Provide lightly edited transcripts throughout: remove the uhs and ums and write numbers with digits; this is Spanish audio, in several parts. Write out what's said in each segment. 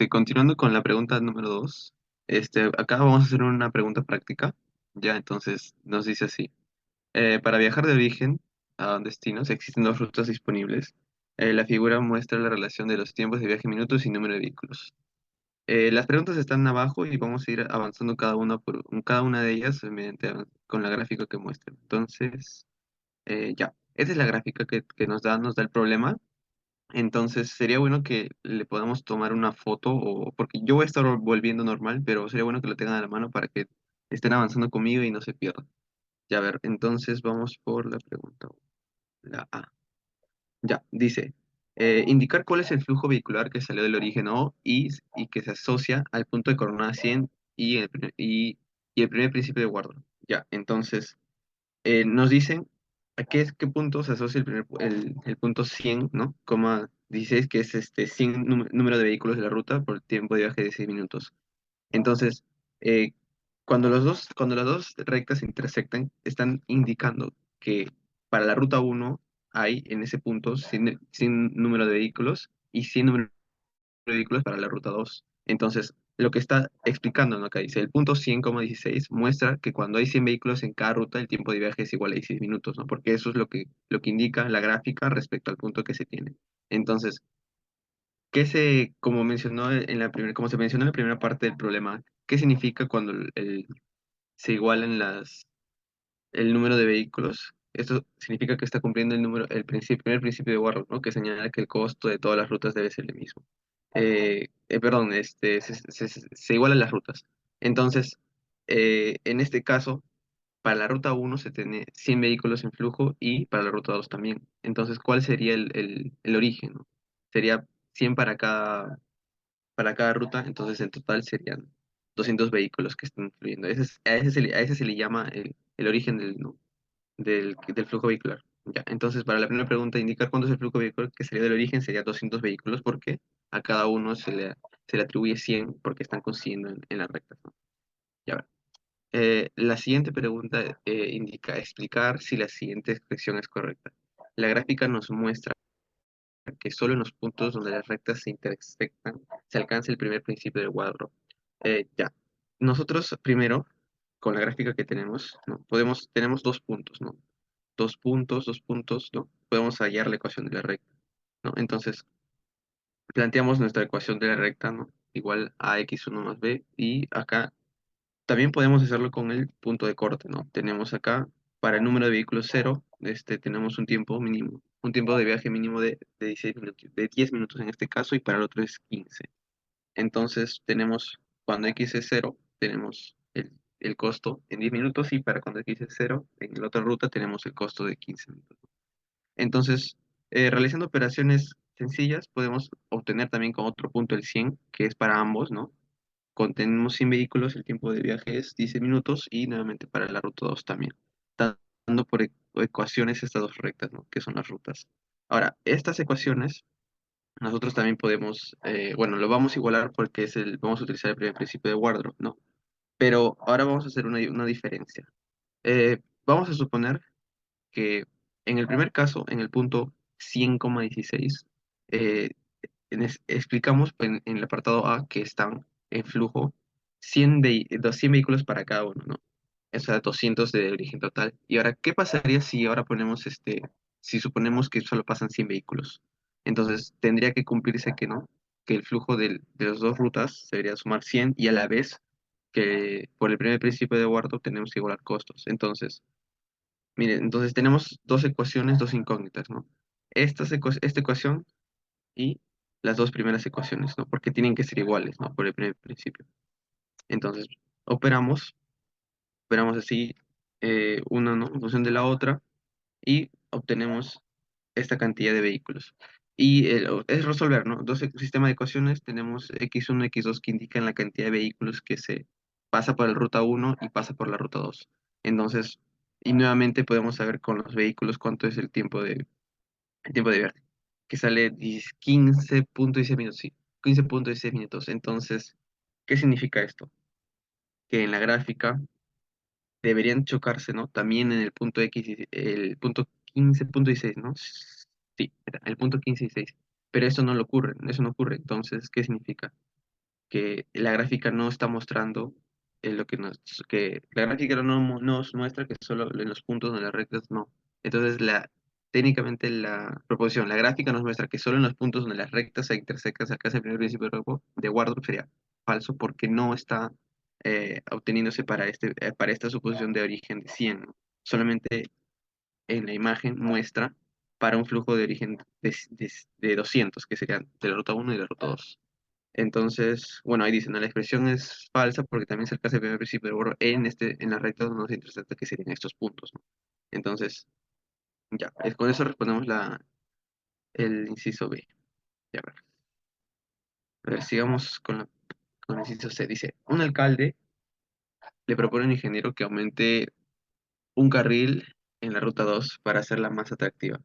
Continuando con la pregunta número 2, acá vamos a hacer una pregunta práctica. Ya, entonces nos dice así. Para viajar de origen a destinos existen dos rutas disponibles. La figura muestra la relación de los tiempos de viaje en minutos y número de vehículos. Las preguntas están abajo y vamos a ir avanzando cada una de ellas con la gráfica que muestra. Entonces, ya, esta es la gráfica que nos da el problema. Entonces sería bueno que le podamos tomar una foto, o porque yo voy a estar volviendo normal, pero sería bueno que lo tengan a la mano para que estén avanzando conmigo y no se pierdan. Ya, a ver, entonces vamos por la pregunta, la A. Ya, dice, indicar cuál es el flujo vehicular que salió del origen O y que se asocia al punto de coordenada 100 y el primer principio de Wardle. Ya, entonces nos dicen a qué punto se asocia el punto 100, ¿no? Coma 16, que es 100 número de vehículos de la ruta por el tiempo de viaje de 6 minutos. Entonces, eh, cuando las dos rectas se intersectan, están indicando que para la ruta uno hay en ese punto 100 número de vehículos y 100 número vehículos para la ruta 2. Entonces, lo que está explicando, ¿no? Acá dice, el punto 100,16 muestra que cuando hay 100 vehículos en cada ruta, el tiempo de viaje es igual a 16 minutos, ¿no? Porque eso es lo que indica la gráfica respecto al punto que se tiene. Entonces, como se mencionó en la primera parte del problema, ¿qué significa cuando se igualan el número de vehículos? Esto significa que está cumpliendo primer principio de Warren, ¿no? Que señala que el costo de todas las rutas debe ser el mismo. Perdón, se igualan las rutas. Entonces, en este caso, para la ruta uno se tiene 100 vehículos en flujo y para la ruta 2 también. Entonces, ¿cuál sería el origen, ¿no? Sería 100 para cada ruta, entonces en total serían 200 vehículos que están fluyendo. A ese se le llama el origen del flujo vehicular. Ya, entonces, para la primera pregunta, indicar cuánto es el flujo vehicular que sería del origen sería 200 vehículos, porque a cada uno se le atribuye 100 porque están consiguiendo en la recta, ¿no? Ya ver. La siguiente pregunta indica explicar si la siguiente expresión es correcta. La gráfica nos muestra que solo en los puntos donde las rectas se intersectan se alcanza el primer principio del cuadro. Ya, nosotros primero, con la gráfica que tenemos, ¿no? Tenemos dos puntos, ¿no? Dos puntos, ¿no? Podemos hallar la ecuación de la recta, ¿no? Entonces, planteamos nuestra ecuación de la recta, ¿no? Igual a x1 más b, y acá también podemos hacerlo con el punto de corte, ¿no? Tenemos acá, para el número de vehículos cero, tenemos un tiempo mínimo, un tiempo de viaje mínimo de 16 minutos, de 10 minutos en este caso, y para el otro es 15. Entonces, cuando x es cero, tenemos el costo en 10 minutos, y para cuando x es cero, en la otra ruta tenemos el costo de 15 minutos. Entonces, realizando operaciones sencillas, podemos obtener también con otro punto el 100, que es para ambos, ¿no? Contenemos 100 vehículos, el tiempo de viaje es 15 minutos y nuevamente para la ruta 2 también, dando por ecuaciones estas dos rectas, ¿no? Que son las rutas. Ahora, estas ecuaciones nosotros también podemos, bueno, lo vamos a igualar porque vamos a utilizar el primer principio de Wardrop, ¿no? Pero ahora vamos a hacer una diferencia. Vamos a suponer que en el primer caso, en el punto 100,16, eh, explicamos en el apartado A que están en flujo 100 vehículos para cada uno, ¿no? O sea, 200 de origen total. Y ahora, ¿qué pasaría si ahora si suponemos que solo pasan 100 vehículos? Entonces, tendría que cumplirse que no, que el flujo de las dos rutas se debería sumar 100 y a la vez que por el primer principio de Warto tenemos que igualar costos. Entonces, miren, entonces tenemos dos ecuaciones, dos incógnitas, ¿no? Esta ecuación y las dos primeras ecuaciones, ¿no? Porque tienen que ser iguales, ¿no? Por el primer principio. Entonces, operamos, operamos así, una, ¿no? En función de la otra, y obtenemos esta cantidad de vehículos. Y es resolver, ¿no? Sistemas de ecuaciones, tenemos x1, x2 que indican la cantidad de vehículos que se pasa por la ruta uno y pasa por la ruta 2. Entonces, y nuevamente podemos saber con los vehículos cuánto es el tiempo de viaje, que sale 15,16 minutos, sí, 15,16 minutos. Entonces, ¿qué significa esto? Que en la gráfica deberían chocarse, ¿no? También en el punto X, el punto 15,16, ¿no? Sí, el punto 15 y 6. Pero eso no ocurre. Entonces, ¿qué significa? que la gráfica no está mostrando lo que que la gráfica nos muestra que solo en los puntos de las rectas no. Entonces, técnicamente la proposición, la gráfica nos muestra que solo en los puntos donde las rectas se intersectan acá es el primer principio de Wardorf sería falso porque no está obteniéndose para esta suposición de origen de 100, ¿no? Solamente en la imagen muestra para un flujo de origen de 200, que serían de la ruta uno y de la ruta 2. Entonces, bueno, ahí dicen, ¿no? La expresión es falsa porque también se alcanza el primer principio de Borro en la recta donde no se intersecta, que serían estos puntos, ¿no? Entonces, ya, con eso respondemos el inciso B. Ya, a ver, sigamos con el inciso C. Dice, un alcalde le propone a un ingeniero que aumente un carril en la ruta 2 para hacerla más atractiva.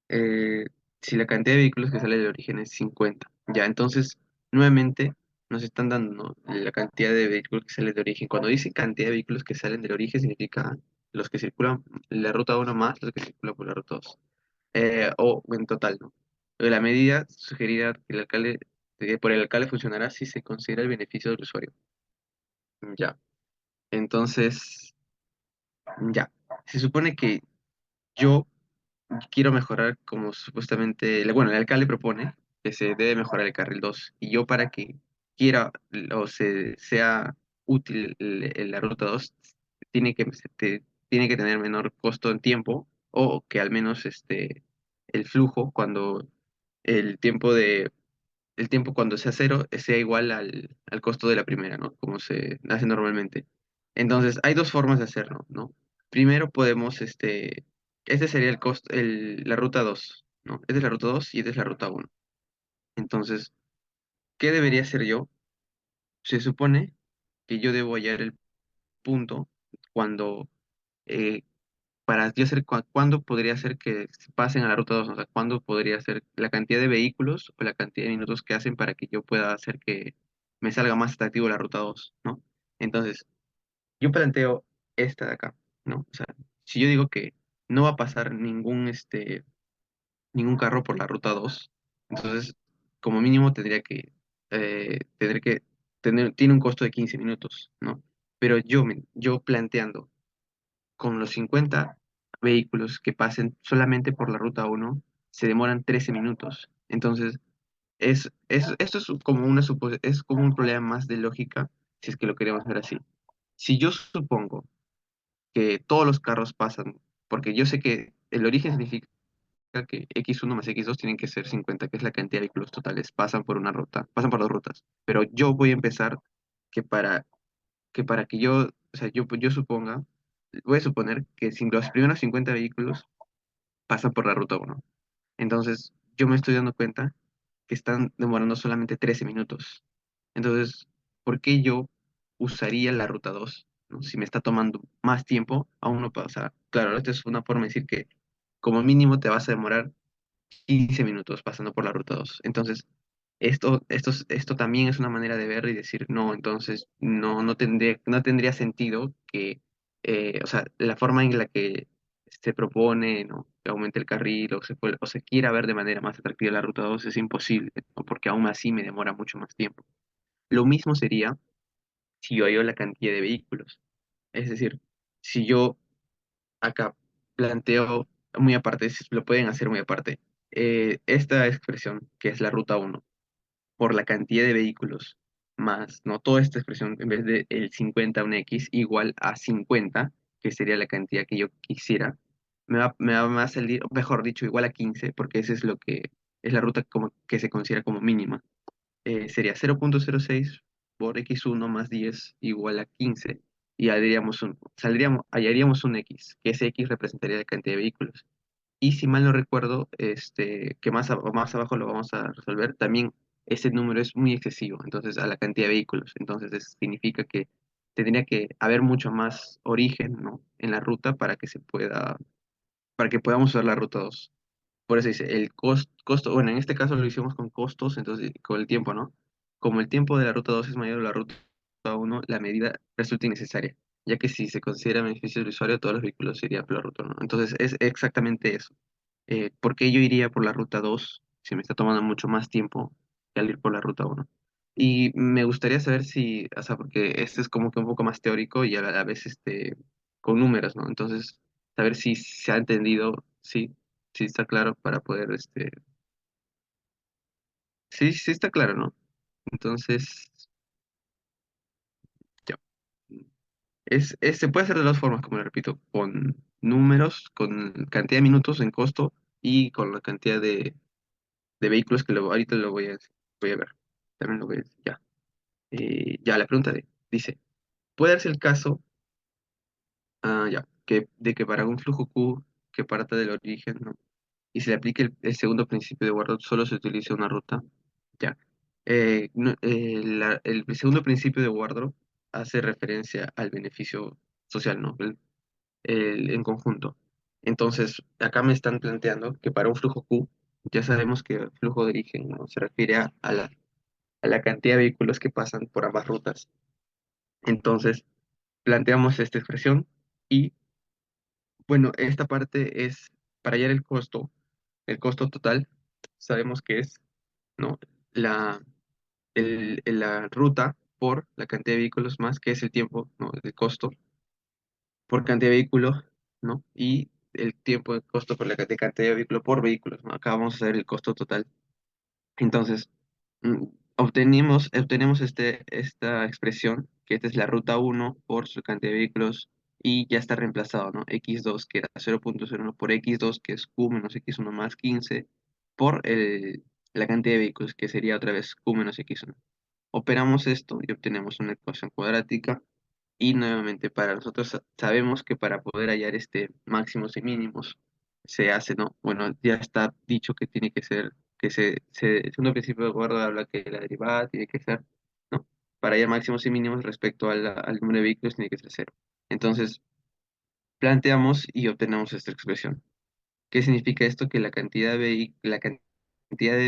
eh, si la cantidad de vehículos que sale de origen es 50. Ya, entonces, nuevamente nos están dando, ¿no? La cantidad de vehículos que salen de origen. Cuando dice cantidad de vehículos que salen del origen, significa los que circulan la ruta uno más los que circulan por la ruta 2. O en total, ¿no? La medida sugerida por el alcalde funcionará si se considera el beneficio del usuario. Ya, entonces, ya. Se supone que yo quiero mejorar como supuestamente, bueno, el alcalde propone que se debe mejorar el carril 2 y yo para que quiera sea útil la ruta 2 tiene tiene que tener menor costo en tiempo o que al menos el flujo cuando el tiempo de el tiempo cuando sea cero sea igual al costo de la primera, ¿no? Como se hace normalmente. Entonces, hay dos formas de hacerlo, ¿no? Primero podemos, este sería el costo, la ruta 2, ¿no? Esta es la ruta 2 y esta es la ruta uno. Entonces, ¿qué debería hacer yo? Se supone que yo debo hallar el punto cuando, eh, para yo hacer, cuándo podría ser que se pasen a la ruta 2, o sea, cuándo podría ser la cantidad de vehículos o la cantidad de minutos que hacen para que yo pueda hacer que me salga más atractivo la ruta 2, ¿no? Entonces, yo planteo esta de acá, ¿no? O sea, si yo digo que no va a pasar ningún carro por la ruta 2, entonces, como mínimo tendría que tiene un costo de 15 minutos, ¿no? Pero yo planteando con los 50 vehículos que pasen solamente por la ruta uno se demoran 13 minutos. Entonces, esto es como es como un problema más de lógica, si es que lo queremos ver así. Si yo supongo que todos los carros pasan, porque yo sé que el origen significa que X1 más X2 tienen que ser 50, que es la cantidad de vehículos totales, pasan por una ruta, pasan por dos rutas. Pero yo voy a empezar que para que yo, o sea, yo suponga, voy a suponer que si los primeros 50 vehículos pasan por la ruta uno. Entonces, yo me estoy dando cuenta que están demorando solamente 13 minutos. Entonces, ¿por qué yo usaría la ruta 2? ¿No? Si me está tomando más tiempo, aún no pasa. Claro, esta es una forma de decir que como mínimo te vas a demorar 15 minutos pasando por la ruta 2. Entonces, esto también es una manera de ver y decir, no, entonces no tendría sentido que, o sea, la forma en la que se propone, ¿no? Que aumente el carril o se quiera ver de manera más atractiva la ruta 2 es imposible, ¿no? Porque aún así me demora mucho más tiempo. Lo mismo sería si yo hallo la cantidad de vehículos. Es decir, si yo acá planteo muy aparte, lo pueden hacer muy aparte, esta expresión que es la ruta uno por la cantidad de vehículos más, ¿no? Toda esta expresión, en vez de el 50 un X igual a 50 que sería la cantidad que yo quisiera, me va a salir, mejor dicho, igual a 15 porque ese es lo que es la ruta como que se considera como mínima. Sería 0,06 por X1 más 10 igual a 15 y hallaríamos un X, que ese X representaría la cantidad de vehículos. Y si mal no recuerdo, que más abajo lo vamos a resolver, también ese número es muy excesivo, entonces a la cantidad de vehículos. Entonces eso significa que tendría que haber mucho más origen, ¿no? En la ruta para que podamos usar la ruta 2. Por eso dice, el costo, bueno, en este caso lo hicimos con costos, entonces con el tiempo, ¿no? Como el tiempo de la ruta 2 es mayor a la ruta uno, la medida resulta innecesaria, ya que si se considera beneficio del usuario, todos los vehículos serían por la ruta 1. Entonces es exactamente eso. ¿Por qué yo iría por la ruta 2 si me está tomando mucho más tiempo que al ir por la ruta uno? Y me gustaría saber si, o sea, porque este es como que un poco más teórico y a la vez con números, ¿no? Entonces, saber si se ha entendido, sí, sí está claro para poder, sí, sí está claro, ¿no? Entonces, ya. Se puede hacer de dos formas, como le repito, con números, con cantidad de minutos en costo y con la cantidad de vehículos que ahorita voy a ver. También lo voy a decir, ya. Ya, la pregunta dice, ¿puede darse el caso, ya, de que para un flujo Q que parta del origen, ¿no? Y se le aplique el segundo principio de Wardle, solo se utiliza una ruta? Ya. El segundo principio de Wardle hace referencia al beneficio social, ¿no? En conjunto. Entonces, acá me están planteando que para un flujo Q, ya sabemos que el flujo de origen, ¿no? Se refiere a la cantidad de vehículos que pasan por ambas rutas. Entonces, planteamos esta expresión y, bueno, esta parte es para hallar el costo total, sabemos que es, ¿no? La, la ruta por la cantidad de vehículos más, que es el tiempo, ¿no? El costo por cantidad de vehículos, ¿no? Y el tiempo de costo por la cantidad de vehículo por vehículos, ¿no? Acá vamos a hacer el costo total. Entonces, mm, obtenemos esta expresión, que esta es la ruta uno por su cantidad de vehículos, y ya está reemplazado, ¿no? X2, que era 0,01 por X2, que es Q menos X1 más 15, por la cantidad de vehículos, que sería otra vez Q menos X1. Operamos esto y obtenemos una ecuación cuadrática y nuevamente para nosotros sabemos que para poder hallar máximos y mínimos se hace, ¿no? Bueno, ya está dicho que tiene que ser, el segundo principio de Guardo habla que la derivada tiene que ser, ¿no? Para hallar máximos y mínimos respecto al número de vehículos tiene que ser cero. Entonces, planteamos y obtenemos esta expresión. ¿Qué significa esto? Que la cantidad de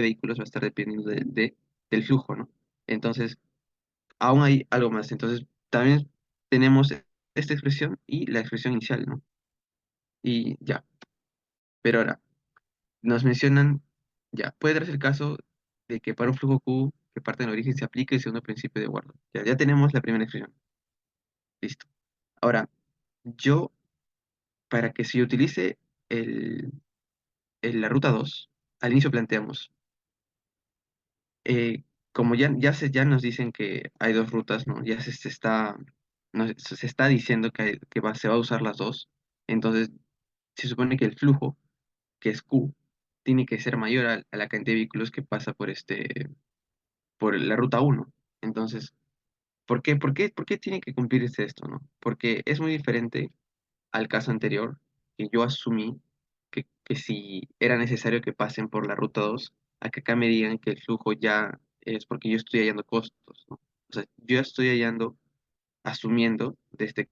vehículos va a estar dependiendo del flujo, ¿no? Entonces, aún hay algo más. Entonces, también tenemos esta expresión y la expresión inicial, ¿no? Y ya. Pero ahora, nos mencionan, ya, puede darse el caso de que para un flujo Q que parte del origen se aplique el segundo principio de Wardle. Ya tenemos la primera expresión. Listo. Ahora, yo, para que se utilice el, la ruta 2 al inicio planteamos, como ya nos dicen que hay dos rutas, ¿no? Ya se está diciendo se va a usar las dos. Entonces, se supone que el flujo, que es Q, tiene que ser mayor a la cantidad de vehículos que pasa por la ruta uno. Entonces, por qué tiene que cumplirse esto, no? Porque es muy diferente al caso anterior, que yo asumí que si era necesario que pasen por la ruta 2 a que acá me digan que el flujo ya es porque yo estoy hallando costos, ¿no? O sea, yo estoy hallando, asumiendo desde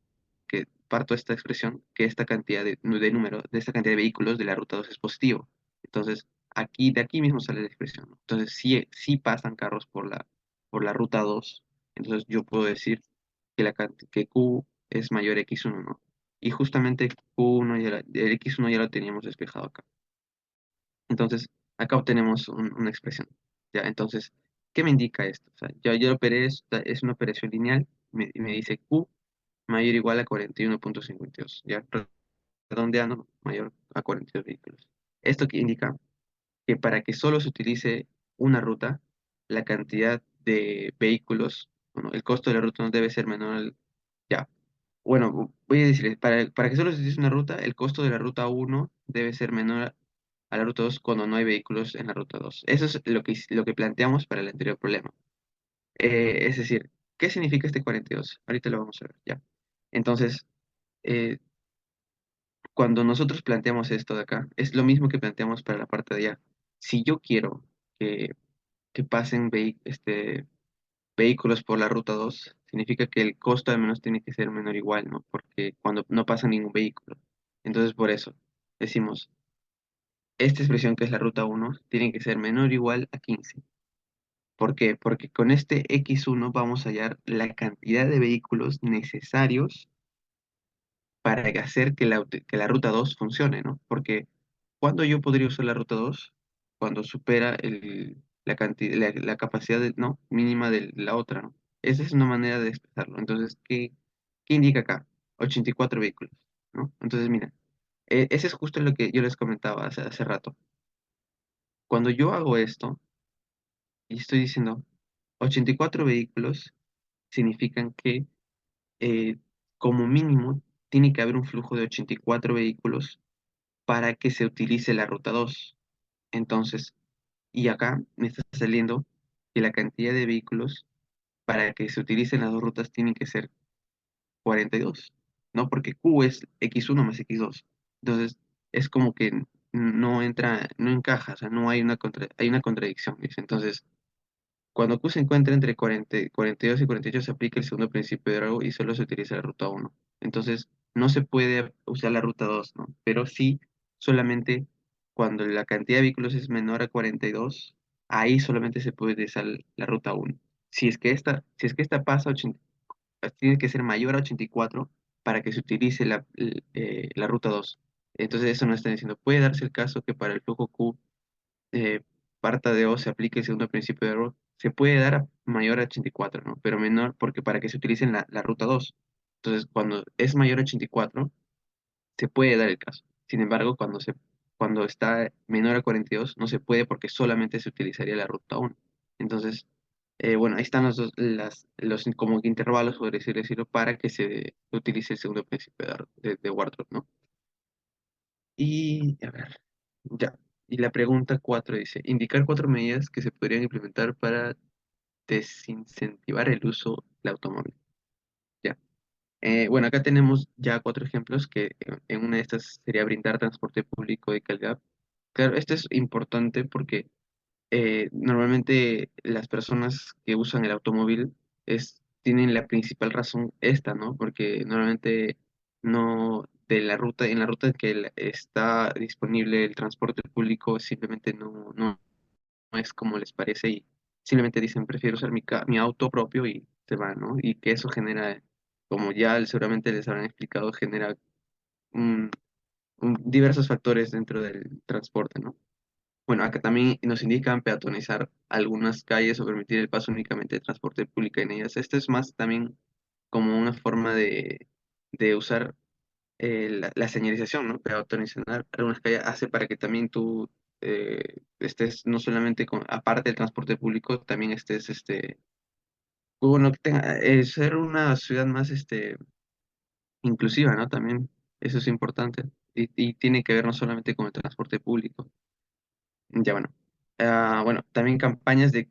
que parto esta expresión, que esta cantidad de número, de esta cantidad de vehículos de la ruta 2 es positivo. Entonces, de aquí mismo sale la expresión, ¿no? Entonces, sí pasan carros por la ruta 2. Entonces yo puedo decir que Q es mayor a X1, ¿no? Y justamente Q1 el X1 ya lo teníamos despejado acá. Entonces, acá obtenemos una expresión. Ya, entonces, ¿qué me indica esto? O sea, yo operé, es una operación lineal, me dice Q mayor o igual a 41,52. Ya, redondeando, mayor a 42 vehículos. Esto que indica que para que solo se utilice una ruta, la cantidad de vehículos, bueno, el costo de la ruta no debe ser menor ya. Bueno, voy a decir, para que solo se utilice una ruta, el costo de la ruta uno debe ser menor a la ruta 2 cuando no hay vehículos en la ruta 2. Eso es lo que planteamos para el anterior problema. Es decir, ¿qué significa este 42? Ahorita lo vamos a ver, ya. Entonces, eh, cuando nosotros planteamos esto de acá, es lo mismo que planteamos para la parte de allá. Si yo quiero que, que pasen vehículos por la ruta 2 significa que el costo al menos tiene que ser menor o igual, ¿no? Porque cuando no pasa ningún vehículo. Entonces, por eso decimos, esta expresión que es la ruta uno tiene que ser menor o igual a 15. ¿Por qué? Porque con este X1 vamos a hallar la cantidad de vehículos necesarios para hacer que la ruta 2 funcione, ¿no? Porque ¿cuándo yo podría usar la ruta 2? Cuando supera la capacidad ¿no? mínima de la otra, ¿no? Esa es una manera de expresarlo. Entonces, ¿qué indica acá? 84 vehículos, ¿no? Entonces, mira, ese es justo lo que yo les comentaba hace rato. Cuando yo hago esto y estoy diciendo 84 vehículos, significan que eh, como mínimo tiene que haber un flujo de 84 vehículos para que se utilice la ruta 2. Entonces, y acá me está saliendo que la cantidad de vehículos para que se utilicen las dos rutas tiene que ser 42, ¿no? Porque Q es X1 más X2. Entonces, es como que no entra, no encaja, o sea, no hay hay una contradicción, ¿ves? Entonces, cuando Q se encuentra entre 42 y 48 se aplica el segundo principio de Arrow y solo se utiliza la ruta 1. Entonces, no se puede usar la ruta 2, ¿no? Pero sí, solamente cuando la cantidad de vehículos es menor a 42, ahí solamente se puede utilizar la ruta 1. Si es que esta pasa a 80, tiene que ser mayor a 84 para que se utilice la ruta 2. Entonces, eso nos está diciendo, puede darse el caso que para el flujo Q eh, parta de O se aplique el segundo principio de error, se puede dar a mayor a 84, ¿no? Pero menor, porque para que se utilice la ruta 2. Entonces, cuando es mayor a 84, se puede dar el caso. Sin embargo, cuando está menor a 42, no se puede porque solamente se utilizaría la ruta 1. Entonces, bueno, ahí están los como que intervalos, por decirlo, para que se utilice el segundo principio de Wardrop, ¿no? Y, a ver, ya. Y la pregunta 4 dice, indicar cuatro medidas que se podrían implementar para desincentivar el uso del automóvil. Ya. Bueno, acá tenemos ya cuatro ejemplos que en una de estas sería brindar transporte público de calidad. Claro, esto es importante porque normalmente las personas que usan el automóvil tienen la principal razón esta, ¿no? Porque normalmente no de la ruta, en la ruta en que está disponible el transporte público simplemente no es como les parece y simplemente dicen prefiero usar mi auto propio y se van, ¿no? Y que eso genera, como ya seguramente les habrán explicado, genera un- diversos factores dentro del transporte, ¿no? Bueno, acá también nos indican peatonizar algunas calles o permitir el paso únicamente de transporte público en ellas. Esto es más también como una forma de usar la señalización, ¿no? Peatonizar algunas calles hace para que también tú estés no solamente aparte del transporte público, también estés, bueno, que tenga, ser una ciudad más, inclusiva, ¿no? También eso es importante y tiene que ver no solamente con el transporte público. Ya bueno. Bueno, también campañas de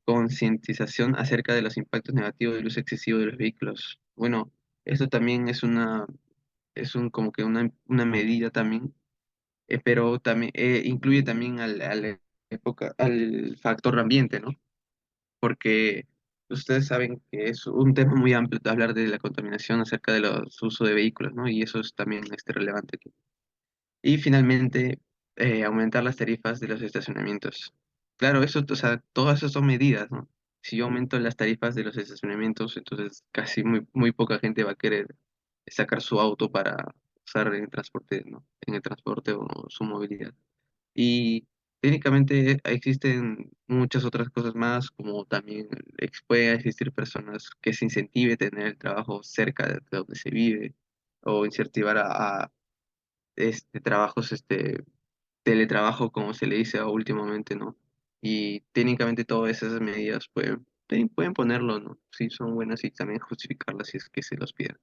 concientización acerca de los impactos negativos del uso excesivo de los vehículos. Bueno, esto también es como que una medida también, pero también incluye también al factor ambiente, ¿no? Porque ustedes saben que es un tema muy amplio hablar de la contaminación acerca de los usos de vehículos, ¿no? Y eso es también relevante. Y finalmente, aumentar las tarifas de los estacionamientos. Claro, eso, o sea, todas esas son medidas, ¿no? Si yo aumento las tarifas de los estacionamientos, entonces casi muy poca gente va a querer sacar su auto para usar en el transporte, ¿no? En el transporte o su movilidad. Y técnicamente existen muchas otras cosas más, como también puede existir personas que se incentive tener el trabajo cerca de donde se vive, o incentivar a trabajos, teletrabajo, como se le dice últimamente, ¿no? Y técnicamente todas esas medidas pueden ponerlo, ¿no? Sí, son buenas y también justificarlas si es que se los piden.